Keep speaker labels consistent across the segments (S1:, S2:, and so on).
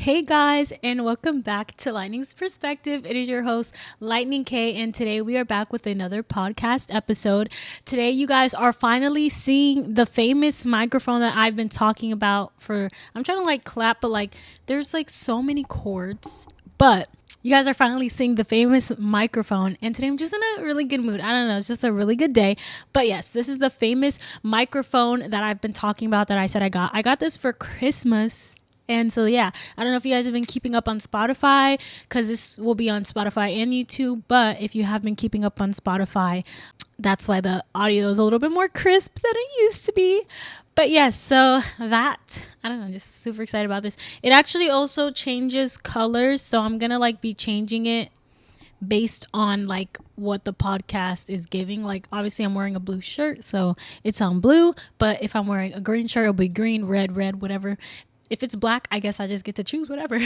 S1: Hey guys, and welcome back to Lightning's Perspective. It is your host, Lightning K, and today we are back with another podcast episode. Today, you guys are finally seeing the famous microphone that I've been talking about I'm trying to clap, but there's so many cords, but you guys are finally seeing the famous microphone, and today I'm just in a really good mood. I don't know, it's just a really good day. But yes, this is the famous microphone that I've been talking about that I said I got. I got this for Christmas. And so, yeah, I don't know if you guys have been keeping up on Spotify, because this will be on Spotify and YouTube. But if you have been keeping up on Spotify, that's why the audio is a little bit more crisp than it used to be. But yes, so I don't know, just super excited about this. It actually also changes colors. So I'm going to be changing it based on what the podcast is giving. Obviously I'm wearing a blue shirt, so it's on blue. But if I'm wearing a green shirt, it'll be green, red, whatever. If it's black, I guess I just get to choose whatever.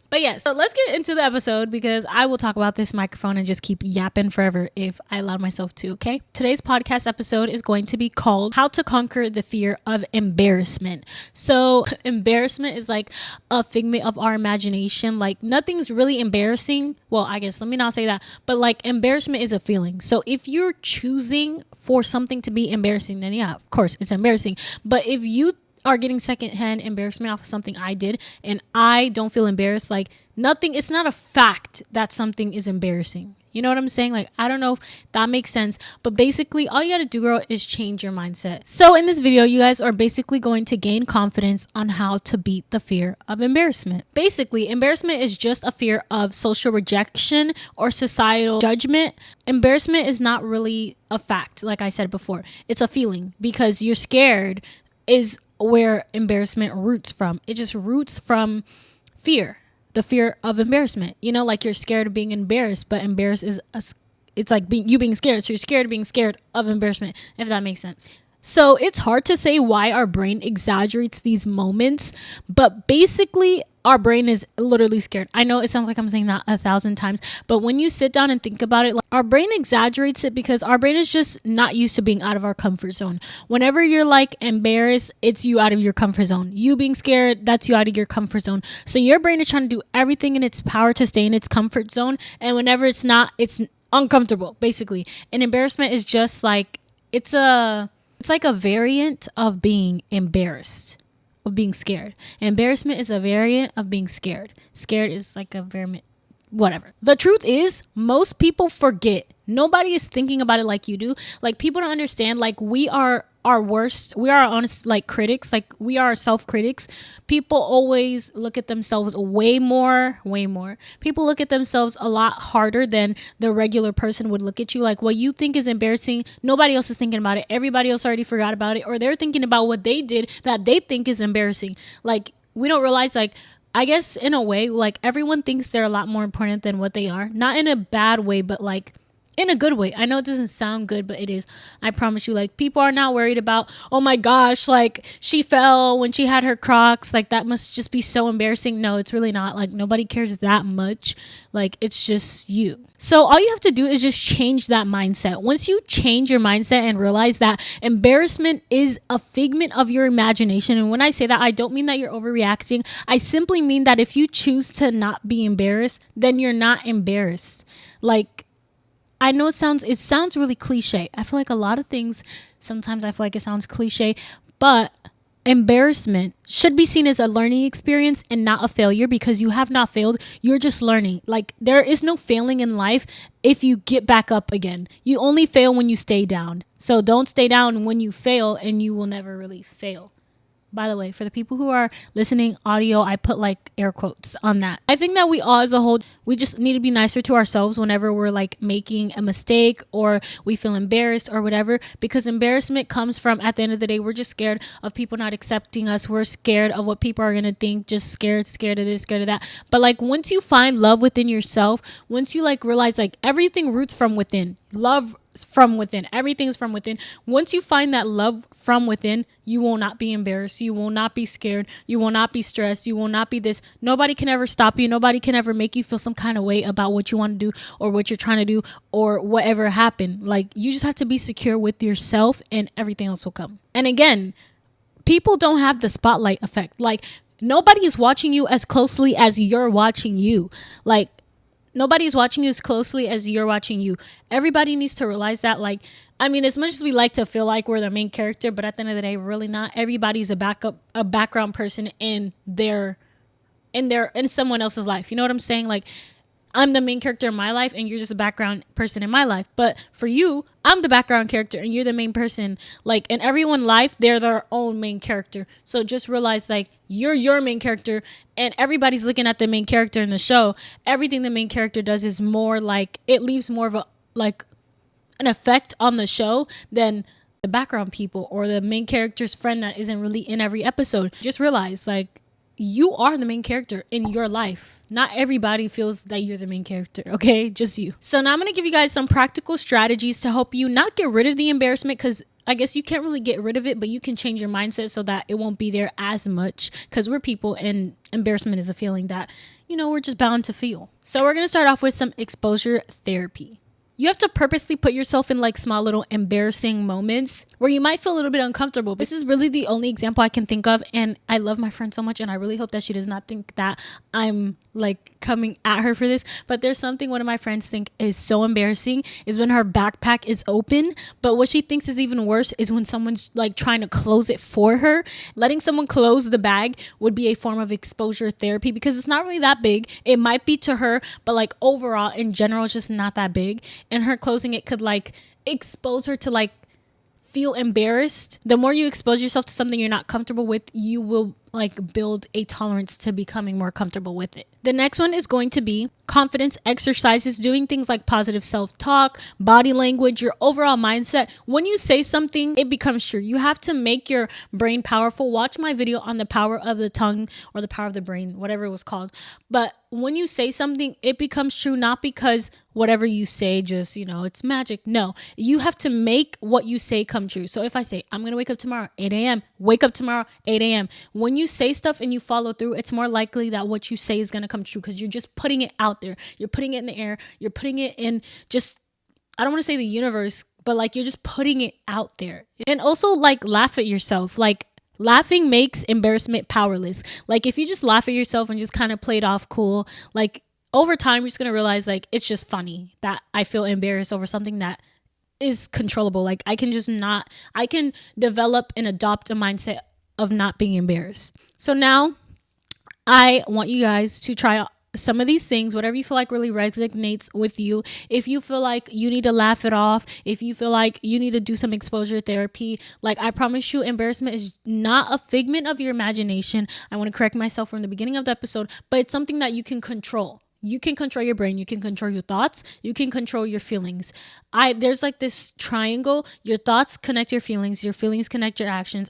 S1: But yes, so let's get into the episode, because I will talk about this microphone and just keep yapping forever if I allow myself to, okay? Today's podcast episode is going to be called How to Conquer the Fear of Embarrassment. So embarrassment is a figment of our imagination. Nothing's really embarrassing. Well, I guess let me not say that. But embarrassment is a feeling. So if you're choosing for something to be embarrassing, then yeah, of course it's embarrassing. But if you are getting secondhand embarrassment off of something I did and I don't feel embarrassed, it's not a fact that something is embarrassing. You know what I'm saying? I don't know if that makes sense, but basically all you gotta do, girl, is change your mindset. So in this video, you guys are basically going to gain confidence on how to beat the fear of embarrassment. Basically, embarrassment is just a fear of social rejection or societal judgment. Embarrassment is not really a fact, like I said before. It's a feeling, because you're scared is where embarrassment roots from. It just roots from fear, the fear of embarrassment. You're scared of being embarrassed, but embarrassed is you being scared. So you're scared of being scared of embarrassment, if that makes sense. So it's hard to say why our brain exaggerates these moments, but basically our brain is literally scared. I know it sounds like I'm saying that 1,000 times, but when you sit down and think about it, our brain exaggerates it because our brain is just not used to being out of our comfort zone. Whenever you're embarrassed, it's you out of your comfort zone. You being scared, that's you out of your comfort zone. So your brain is trying to do everything in its power to stay in its comfort zone, and whenever it's not, it's uncomfortable, basically. And embarrassment is just it's like a variant of being embarrassed, of being scared. Embarrassment is a variant of being scared. Scared is a variant, whatever. The truth is, most people forget. Nobody is thinking about it like you do. People don't understand. We are our worst. We are our honest critics. We are self-critics. People always look at themselves way more. People look at themselves a lot harder than the regular person would look at you. What you think is embarrassing, nobody else is thinking about it. Everybody else already forgot about it, or they're thinking about what they did that they think is embarrassing. We don't realize I guess in a way, everyone thinks they're a lot more important than what they are. Not in a bad way, but in a good way. I know it doesn't sound good, but it is. I promise you, people are not worried about, oh my gosh, she fell when she had her Crocs. That must just be so embarrassing. No, it's really not. Nobody cares that much. It's just you. So all you have to do is just change that mindset. Once you change your mindset and realize that embarrassment is a figment of your imagination. And when I say that, I don't mean that you're overreacting. I simply mean that if you choose to not be embarrassed, then you're not embarrassed. I know it sounds really cliche. I feel a lot of things, sometimes I feel it sounds cliche, but embarrassment should be seen as a learning experience and not a failure, because you have not failed. You're just learning. There is no failing in life if you get back up again. You only fail when you stay down. So don't stay down when you fail, and you will never really fail. By the way, for the people who are listening audio, I put air quotes on that. I think that we all as a whole, we just need to be nicer to ourselves whenever we're making a mistake or we feel embarrassed or whatever, because embarrassment comes from, at the end of the day, we're just scared of people not accepting us. We're scared of what people are going to think, just scared of this, scared of that. But once you find love within yourself, once you realize everything roots from within, love from within, everything's from within. Once you find that love from within, you will not be embarrassed. You will not be scared. You will not be stressed. You will not be this. Nobody can ever stop you. Nobody can ever make you feel some kind of way about what you want to do or what you're trying to do or whatever happened. You just have to be secure with yourself, and everything else will come. And again, people don't have the spotlight effect. nobody is watching you as closely as you're watching you. Like, nobody's watching you as closely as you're watching you. Everybody needs to realize that. Like, I mean, as much as we like to feel like we're the main character, but at the end of the day, we're really not. Everybody's a background person in someone else's life. You know what I'm saying? Like, I'm the main character in my life and you're just a background person in my life. But for you, I'm the background character and you're the main person. Like, in everyone's life, they're their own main character. So just realize, like, you're your main character and everybody's looking at the main character in the show. Everything the main character does is more like, it leaves more of a, like, an effect on the show than the background people or the main character's friend that isn't really in every episode. Just realize, like, you are the main character in your life. Not everybody feels that you're the main character, okay? Just you. So now I'm going to give you guys some practical strategies to help you not get rid of the embarrassment, because I guess you can't really get rid of it, but you can change your mindset so that it won't be there as much, because we're people and embarrassment is a feeling that, you know, we're just bound to feel. So we're going to start off with some exposure therapy. You have to purposely put yourself in like small little embarrassing moments where you might feel a little bit uncomfortable. This is really the only example I can think of. And I love my friend so much. And I really hope that she does not think that I'm like coming at her for this. But there's something one of my friends think is so embarrassing is when her backpack is open. But what she thinks is even worse is when someone's like trying to close it for her. Letting someone close the bag would be a form of exposure therapy because it's not really that big. It might be to her, but like overall in general, it's just not that big. And her closing it could like expose her to like feel embarrassed. The more you expose yourself to something you're not comfortable with, you will like build a tolerance to becoming more comfortable with it. The next one is going to be confidence exercises, doing things like positive self-talk, body language, your overall mindset. When you say something, it becomes true. You have to make your brain powerful. Watch my video on the power of the tongue or the power of the brain, whatever it was called. But when you say something, it becomes true, not because whatever you say just, you know, it's magic. No, you have to make what you say come true. So if I say, I'm going to wake up tomorrow, 8 a.m., wake up tomorrow, 8 a.m. When you say stuff and you follow through, it's more likely that what you say is going to come true because you're just putting it out there. You're putting it in the air. You're putting it in just, I don't want to say the universe, but like you're just putting it out there. And also like laugh at yourself. Like laughing makes embarrassment powerless. Like if you just laugh at yourself and just kind of play it off cool, like over time, you're just going to realize like it's just funny that I feel embarrassed over something that is controllable. Like I can develop and adopt a mindset of not being embarrassed. So now I want you guys to try some of these things, whatever you feel like really resonates with you. If you feel like you need to laugh it off, if you feel like you need to do some exposure therapy, like I promise you, embarrassment is not a figment of your imagination. I want to correct myself from the beginning of the episode, but it's something that you can control. You can control your brain. You can control your thoughts. You can control your feelings. There's like this triangle. Your thoughts connect your feelings connect your actions,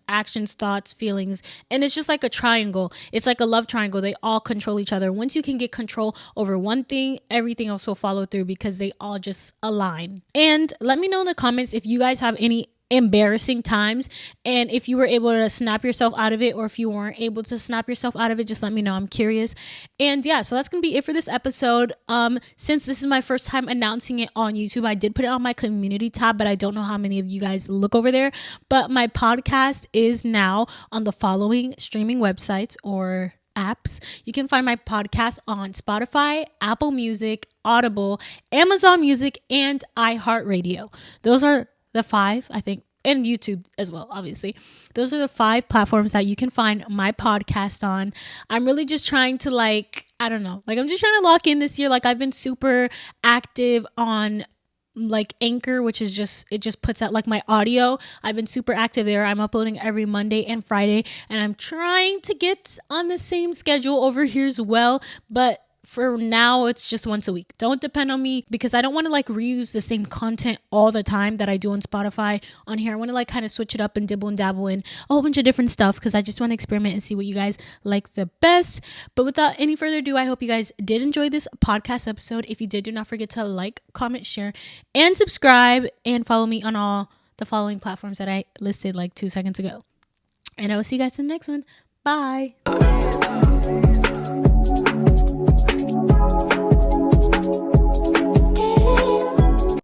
S1: thoughts, feelings. And it's just like a triangle. It's like a love triangle. They all control each other. Once you can get control over one thing, everything else will follow through because they all just align. And let me know in the comments if you guys have any embarrassing times and if you were able to snap yourself out of it, or if you weren't able to snap yourself out of it, just let me know. I'm curious. And yeah, so that's gonna be it for this episode. Since this is my first time announcing it on YouTube, I did put it on my community tab, but I don't know how many of you guys look over there. But my podcast is now on the following streaming websites or apps. You can find my podcast on Spotify, Apple Music, Audible, Amazon Music, and iHeartRadio. Those are the 5, I think, and YouTube as well, obviously. Those are the 5 platforms that you can find my podcast on. I'm really just trying to I'm just trying to lock in this year. Like I've been super active on like Anchor, which is it just puts out like my audio. I've been super active there. I'm uploading every Monday and Friday, and I'm trying to get on the same schedule over here as well. But for now, it's just once a week. Don't depend on me because I don't want to like reuse the same content all the time that I do on Spotify. On here, I want to like kind of switch it up and dibble and dabble in a whole bunch of different stuff because I just want to experiment and see what you guys like the best. But without any further ado, I hope you guys did enjoy this podcast episode. If you did, do not forget to like, comment, share, and subscribe, and follow me on all the following platforms that I listed like 2 seconds ago. And I will see you guys in the next one. Bye.